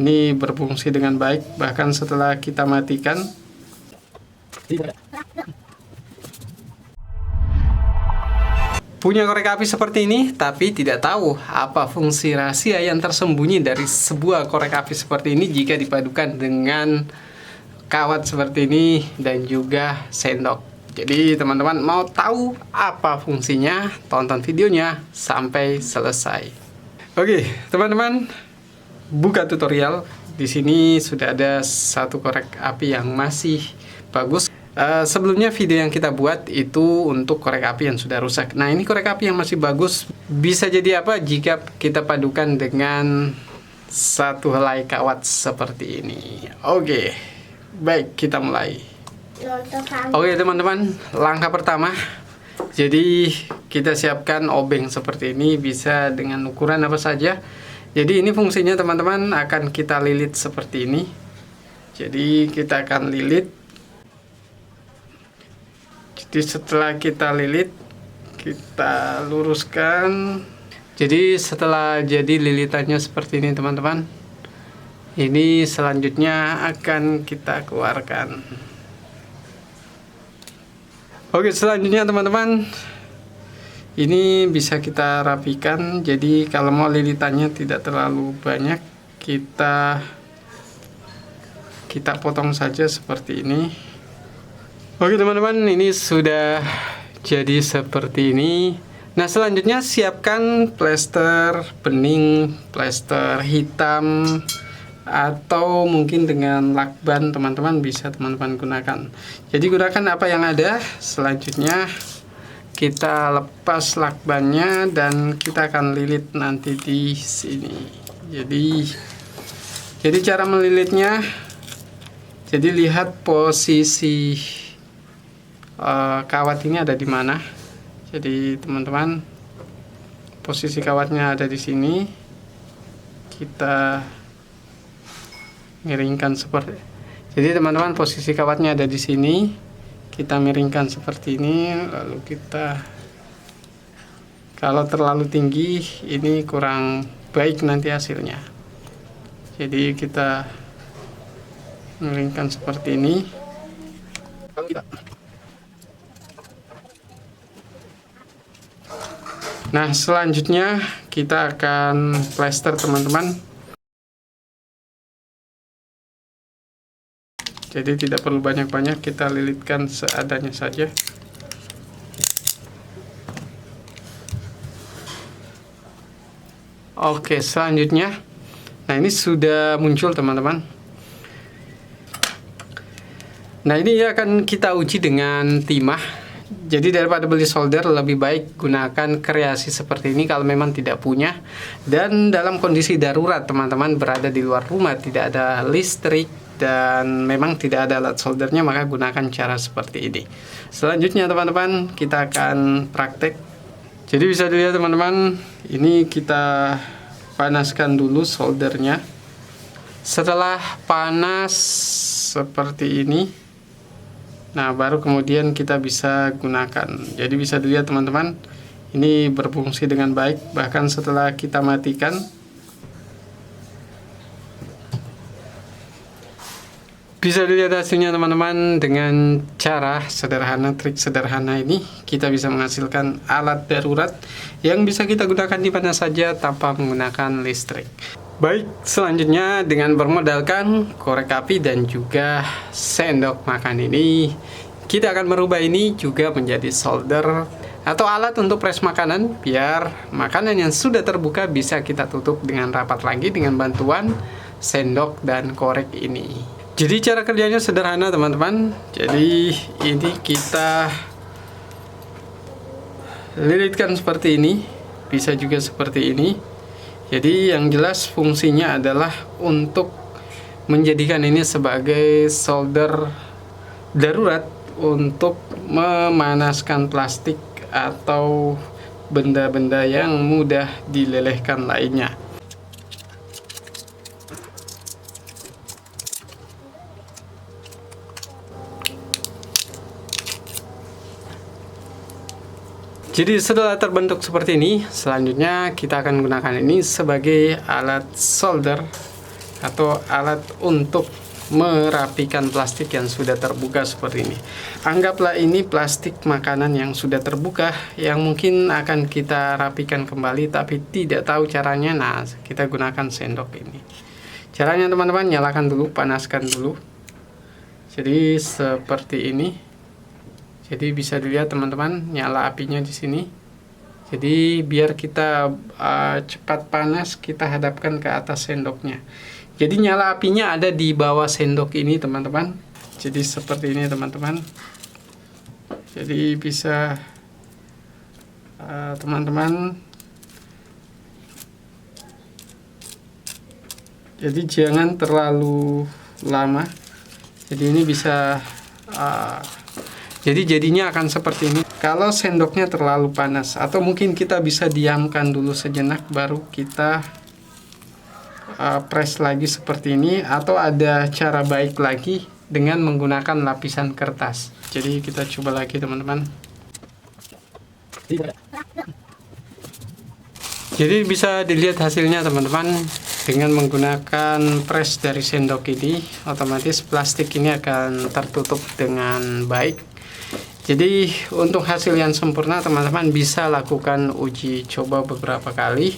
ini berfungsi dengan baik bahkan setelah kita matikan. Punya korek api seperti ini, tapi tidak tahu apa fungsi rahasia yang tersembunyi dari sebuah korek api seperti ini jika dipadukan dengan kawat seperti ini dan juga sendok. Jadi teman-teman mau tahu apa fungsinya, tonton videonya sampai selesai. Oke, teman-teman, buka tutorial. Di sini sudah ada satu korek api yang masih bagus. Sebelumnya video yang kita buat itu untuk korek api yang sudah rusak. Nah, ini korek api yang masih bagus. Bisa jadi apa jika kita padukan dengan satu helai kawat seperti ini. Oke, baik, kita mulai. Oke teman-teman, langkah pertama. Jadi kita siapkan obeng seperti ini, bisa dengan ukuran apa saja. Jadi ini fungsinya teman-teman, akan kita lilit seperti ini. Jadi kita akan lilit. Jadi setelah kita lilit, kita luruskan. Jadi setelah jadi lilitannya seperti ini teman-teman, ini selanjutnya akan kita keluarkan. Oke, selanjutnya teman-teman, ini bisa kita rapikan. Jadi kalau mau lilitannya tidak terlalu banyak, kita potong saja seperti ini. Oke teman-teman, ini sudah jadi seperti ini. Nah, selanjutnya siapkan plester bening, plester hitam, atau mungkin dengan lakban teman-teman bisa teman-teman gunakan. Jadi gunakan apa yang ada. Selanjutnya kita lepas lakbannya dan kita akan lilit nanti di sini. Jadi cara melilitnya, jadi lihat posisi kawat ini ada di mana. Jadi teman-teman, posisi kawatnya ada di sini. Kita miringkan seperti. Jadi teman-teman, posisi kawatnya ada di sini. Kita miringkan seperti ini, lalu kita, kalau terlalu tinggi ini kurang baik nanti hasilnya. Jadi kita miringkan seperti ini. Nah, selanjutnya kita akan plester teman-teman. Jadi tidak perlu banyak-banyak, kita lilitkan seadanya saja. Oke, selanjutnya, nah ini sudah muncul teman-teman. Nah, ini akan kita uji dengan timah. Jadi daripada beli solder, lebih baik gunakan kreasi seperti ini kalau memang tidak punya. Dan dalam kondisi darurat teman-teman, berada di luar rumah, tidak ada listrik, dan memang tidak ada alat soldernya, maka gunakan cara seperti ini. Selanjutnya teman-teman, kita akan praktek. Jadi bisa dilihat teman-teman, ini kita panaskan dulu soldernya. Setelah panas seperti ini, nah baru kemudian kita bisa gunakan. Jadi bisa dilihat teman-teman, ini berfungsi dengan baik bahkan setelah kita matikan. Bisa dilihat hasilnya teman-teman. Dengan cara sederhana, trik sederhana ini, kita bisa menghasilkan alat darurat yang bisa kita gunakan di mana saja tanpa menggunakan listrik. Baik, selanjutnya dengan bermodalkan korek api dan juga sendok makan ini, kita akan merubah ini juga menjadi solder atau alat untuk pres makanan, biar makanan yang sudah terbuka bisa kita tutup dengan rapat lagi dengan bantuan sendok dan korek ini. Jadi cara kerjanya sederhana teman-teman. Jadi ini kita lilitkan seperti ini, bisa juga seperti ini. Jadi yang jelas fungsinya adalah untuk menjadikan ini sebagai solder darurat untuk memanaskan plastik atau benda-benda yang mudah dilelehkan lainnya. Jadi setelah terbentuk seperti ini, selanjutnya kita akan gunakan ini sebagai alat solder atau alat untuk merapikan plastik yang sudah terbuka seperti ini. Anggaplah ini plastik makanan yang sudah terbuka yang mungkin akan kita rapikan kembali tapi tidak tahu caranya. Nah, kita gunakan sendok ini. Caranya teman-teman, nyalakan dulu, panaskan dulu. Jadi seperti ini. Jadi bisa dilihat teman-teman, nyala apinya di sini. Jadi biar kita cepat panas, kita hadapkan ke atas sendoknya. Jadi nyala apinya ada di bawah sendok ini teman-teman. Jadi seperti ini teman-teman. Jadi bisa teman-teman. Jadi jangan terlalu lama. Jadi ini bisa jadi jadinya akan seperti ini. Kalau sendoknya terlalu panas, atau mungkin kita bisa diamkan dulu sejenak baru kita press lagi seperti ini, atau ada cara baik lagi dengan menggunakan lapisan kertas. Jadi kita coba lagi teman-teman. Jadi bisa dilihat hasilnya teman-teman, dengan menggunakan press dari sendok ini otomatis plastik ini akan tertutup dengan baik. Jadi untuk hasil yang sempurna teman-teman bisa lakukan uji coba beberapa kali.